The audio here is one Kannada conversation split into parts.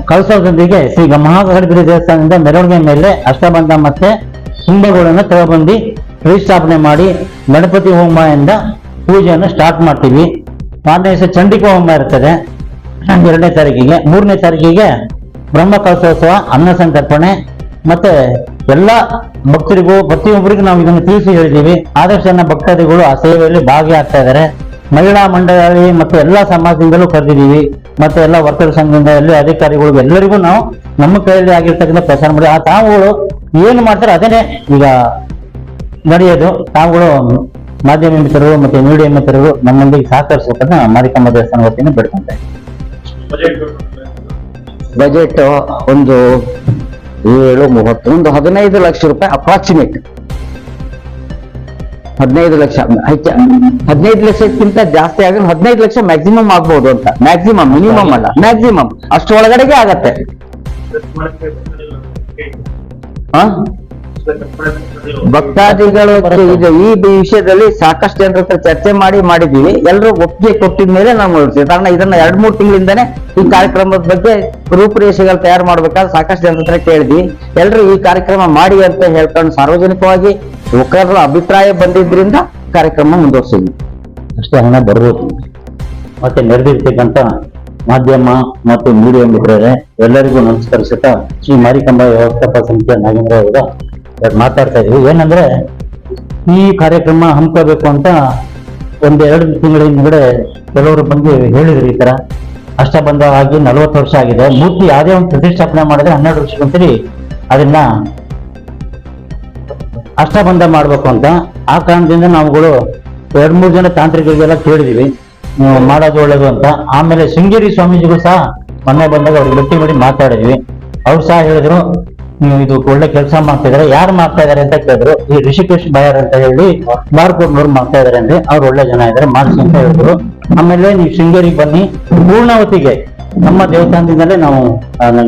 ಕಳಸೋದೊಂದಿಗೆ ಶ್ರೀ ಮಹಾಗಣಪತಿ ದೇವಸ್ಥಾನದಿಂದ ಮೆರವಣಿಗೆ ಮೇಲೆ ಅಷ್ಟಬಂಧ ಮತ್ತೆ ಕುಂಭಗಳನ್ನು ತಗೊಬಂದು ಪ್ರತಿಷ್ಠಾಪನೆ ಮಾಡಿ ಗಣಪತಿ ಹೋಮ ಇಂದ ಪೂಜೆಯನ್ನು ಸ್ಟಾರ್ಟ್ ಮಾಡ್ತೀವಿ. ಮಾರನೇ ದಿವಸ ಚಂಡಿಕಾ ಹೋಮ ಇರ್ತದೆ 2ನೇ ತಾರೀಕಿಗೆ. 3ನೇ ತಾರೀಕಿಗೆ ಬ್ರಹ್ಮ ಕಲಶೋತ್ಸವ, ಅನ್ನ ಸಂತರ್ಪಣೆ. ಮತ್ತೆ ಎಲ್ಲ ಭಕ್ತರಿಗೂ ಪ್ರತಿಯೊಬ್ಬರಿಗೂ ನಾವು ಇದನ್ನು ತಿಳಿಸಿ ಹೇಳಿದ್ದೀವಿ. ಆದಷ್ಟು ಜನ ಭಕ್ತರಿಗಳು ಆ ಸೇವೆಯಲ್ಲಿ ಭಾಗಿಯಾಗ್ತಾ ಇದ್ದಾರೆ. ಮಹಿಳಾ ಮಂಡಳಿ ಮತ್ತು ಎಲ್ಲಾ ಸಮಾಜದಿಂದಲೂ ಕರೆದಿದ್ದೀವಿ. ಮತ್ತೆ ಎಲ್ಲ ವರ್ತಕ ಸಂಘದಿಂದ ಎಲ್ಲ ಅಧಿಕಾರಿಗಳಿಗೂ ಎಲ್ಲರಿಗೂ ನಾವು ನಮ್ಮ ಕೈಯಲ್ಲಿ ಆಗಿರ್ತಕ್ಕಂಥ ಪ್ರಚಾರ ಮಾಡಿ ಆ ತಾವುಗಳು ಏನು ಮಾಡ್ತಾರೆ ಅದನ್ನೇ ಈಗ ನಡೆಯೋದು. ತಾವುಗಳು ಮಾಧ್ಯಮ ಮಿತ್ರರು ಮತ್ತೆ ಮೀಡಿಯಾ ಮಿತ್ರರು ನಮ್ಮೊಂದಿಗೆ ಸಹಕರಿಸಬೇಕಂತ ಮಾರಿಕಾಂಬಾ ದೇವಸ್ಥಾನ ವತಿಯಿಂದ ಬೇಡ್ಕೊಂತಾರೆ. ಬಜೆಟ್ ಒಂದು 7-30 15 ಲಕ್ಷ ರೂಪಾಯಿ ಅಪ್ರಾಕ್ಸಿಮೇಟ್. 15 ಲಕ್ಷ 15 ಲಕ್ಷಕ್ಕಿಂತ ಜಾಸ್ತಿ ಆಗಲ್ಲ. 15 ಲಕ್ಷ ಮ್ಯಾಕ್ಸಿಮಮ್ ಆಗ್ಬಹುದು ಅಂತ. ಮ್ಯಾಕ್ಸಿಮಮ್, ಮಿನಿಮಮ್ ಅಲ್ಲ, ಮ್ಯಾಕ್ಸಿಮಮ್ ಅಷ್ಟೊಳಗಡೆಗೆ ಆಗತ್ತೆ. ಭಕ್ತಾದಿಗಳು ಈ ವಿಷಯದಲ್ಲಿ ಸಾಕಷ್ಟು ಜನರ ಹತ್ರ ಚರ್ಚೆ ಮಾಡಿದೀವಿ. ಎಲ್ಲರೂ ಒಪ್ಪಿಗೆ ಕೊಟ್ಟಿದ ಮೇಲೆ ನಾವು ನೋಡ್ತೀವಿ. ಕಾರಣ ಇದನ್ನ 2-3 ತಿಂಗಳಿಂದಾನೇ ಈ ಕಾರ್ಯಕ್ರಮದ ಬಗ್ಗೆ ರೂಪುರೇಷೆಗಳು ತಯಾರು ಮಾಡ್ಬೇಕಾದ್ರೆ ಸಾಕಷ್ಟು ಜನರ ಹತ್ರ ಕೇಳಿದ್ವಿ. ಎಲ್ಲರೂ ಈ ಕಾರ್ಯಕ್ರಮ ಮಾಡಿ ಅಂತ ಹೇಳ್ಕೊಂಡು ಸಾರ್ವಜನಿಕವಾಗಿ ಯುವಕರ ಅಭಿಪ್ರಾಯ ಬಂದಿದ್ರಿಂದ ಕಾರ್ಯಕ್ರಮ ಮುಂದುವರಿಸಿದ್ವಿ. ಅಷ್ಟೇ ಹಣ ಬರಬೇಕು. ಮತ್ತೆ ನೆರೆದಿರ್ತಕ್ಕಂಥ ಮಾಧ್ಯಮ ಮತ್ತು ಮೀಡಿಯಾ ಮಿತ್ರರೇ ಎಲ್ಲರಿಗೂ ನಮಸ್ಕರಿಸುತ್ತಾ ಶ್ರೀ ಮಾರಿಕಾಂಬಾ ವ್ಯವಸ್ಥಾಪಕ ಸಮಿತಿಯ ನಾಗೇಂದ್ರ ಅವರ ಮಾತಾಡ್ತಾ ಇದೀವಿ. ಏನಂದ್ರೆ ಈ ಕಾರ್ಯಕ್ರಮ ಹಮ್ಮಿಕೋಬೇಕು ಅಂತ 1-2 ತಿಂಗಳ ಹಿಂದ್ಗಡೆ ಕೆಲವರು ಬಂದು ಹೇಳಿದ್ರು ಈ ತರ ಅಷ್ಟಬಂಧ ಆಗಿ 40 ವರ್ಷ ಆಗಿದೆ. ಮೂರ್ತಿ ಯಾವುದೇ ಒಂದು ಪ್ರತಿಷ್ಠಾಪನೆ ಮಾಡಿದ್ರೆ 12 ವರ್ಷಕ್ಕಂತೇಳಿ ಅದನ್ನ ಅಷ್ಟಬಂಧ ಮಾಡ್ಬೇಕು ಅಂತ. ಆ ಕಾರಣದಿಂದ ನಾವುಗಳು 2-3 ಜನ ತಾಂತ್ರಿಕರಿಗೆಲ್ಲ ಕೇಳಿದೀವಿ ಮಾಡೋದು ಒಳ್ಳೇದು ಅಂತ. ಆಮೇಲೆ ಶೃಂಗೇರಿ ಸ್ವಾಮೀಜಿಗಳು ಸಹ ಮೊನ್ನೆ ಬಂದಾಗ ಅವ್ರಿಗೆ ಭೇಟಿ ಮಾಡಿ ಮಾತಾಡಿದ್ವಿ. ಅವ್ರು ಸಹ ಹೇಳಿದ್ರು ನೀವು ಇದು ಒಳ್ಳೆ ಕೆಲಸ ಮಾಡ್ತಾ ಇದಾರೆ. ಯಾರು ಮಾಡ್ತಾ ಇದಾರೆ ಅಂತ ಕೇಳಿದ್ರು. ಈ ಋಷಿಕೇಶ್ ಬಾಯರ್ ಅಂತ ಹೇಳಿ ಬಾರ್ಕೋಟ್ನವ್ರು ಮಾಡ್ತಾ ಇದಾರೆ ಅಂದ್ರೆ ಅವ್ರು ಒಳ್ಳೆ ಜನ ಇದಾರೆ ಮಾಡಿಸಿ ಅಂತ ಹೇಳಿದ್ರು. ಆಮೇಲೆ ನೀವು ಶೃಂಗೇರಿಗೆ ಬನ್ನಿ, ಪೂರ್ಣಾವತಿಗೆ ನಮ್ಮ ದೇವಸ್ಥಾನದಿಂದಲೇ ನಾವು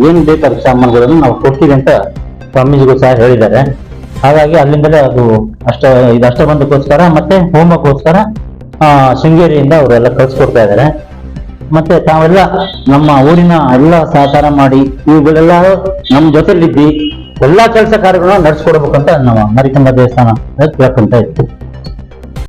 ಏನ್ ಬೇಕಾದ ಸಾಮಾನುಗಳನ್ನು ನಾವು ಕೊಡ್ತೀವಿ ಅಂತ ಸ್ವಾಮೀಜಿಗಳು ಸಹ ಹೇಳಿದ್ದಾರೆ. ಹಾಗಾಗಿ ಅಲ್ಲಿಂದಲೇ ಅದು ಇದು ಅಷ್ಟಬಂಧಕ್ಕೋಸ್ಕರ ಮತ್ತೆ ಹೋಮಕ್ಕೋಸ್ಕರ ಶೃಂಗೇರಿಯಿಂದ ಅವರೆಲ್ಲ ಕಳ್ಸಿಕೊಡ್ತಾ ಇದ್ದಾರೆ. ಮತ್ತೆ ತಾವೆಲ್ಲ ನಮ್ಮ ಊರಿನ ಎಲ್ಲ ಸಹಕಾರ ಮಾಡಿ ಇವುಗಳೆಲ್ಲ ನಮ್ಮ ಜೊತೆಲಿದ್ದಿ ಎಲ್ಲಾ ಕೆಲಸ ಕಾರ್ಯಗಳನ್ನ ನಡೆಸ್ಕೊಡ್ಬೇಕಂತ ನಮ್ಮ ಮಾರಿಕಾಂಬಾ ದೇವಸ್ಥಾನ ಕೇಳ್ಕೊಂತ ಇತ್ತು.